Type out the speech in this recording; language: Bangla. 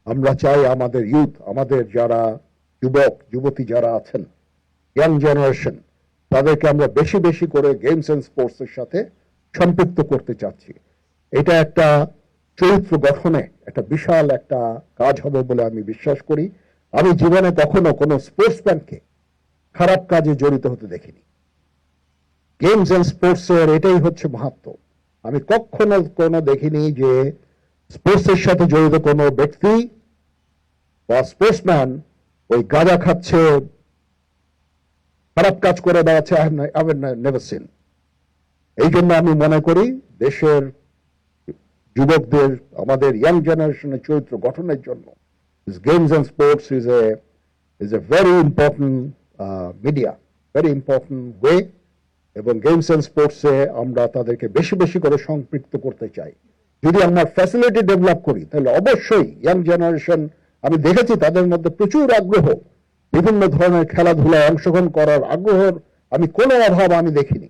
আমরা চাই আমাদের ইউথ, আমাদের যারা যুবক যুবতী যারা আছেন, ইয়াং জেনারেশন, তাদেরকে আমরা বেশি বেশি করে গেমস এন্ড স্পোর্টস এর সাথে সম্পৃক্ত করতে চাচ্ছি। এটা একটা চরিত্র গঠনে একটা বিশাল একটা কাজ হবে বলে আমি বিশ্বাস করি। আমি জীবনে কখনো কোনো স্পোর্টসম্যানকে খারাপ কাজে জড়িত হতে দেখিনি। গেমস এন্ড স্পোর্টস এর এটাই হচ্ছে মাহাত্ম্য। আমি কখনো কোনো দেখিনি যে স্পোর্টস এর সাথে জড়িত কোনো ব্যক্তি বা স্পোর্টসম্যান ওই গাঁজা খাচ্ছে, খারাপ কাজ করে বেড়াচ্ছে। I have never seen. এই জন্য আমি মনে করি দেশের যুবকদের, আমাদের ইয়াং জেনারেশনের চরিত্র গঠনের জন্য games and sports is a very important media, very important way. এবং গেমস এন্ড স্পোর্টসে আমরা তাদেরকে বেশি বেশি করে সম্পৃক্ত করতে চাই। যদি আমরা ফ্যাসিলিটি ডেভেলপ করি তাহলে অবশ্যই ইয়াং জেনারেশন, আমি দেখেছি তাদের মধ্যে প্রচুর আগ্রহ, বিভিন্ন ধরনের খেলাধুলায় অংশগ্রহণ করার আগ্রহের আমি কোনো অভাব আমি দেখিনি।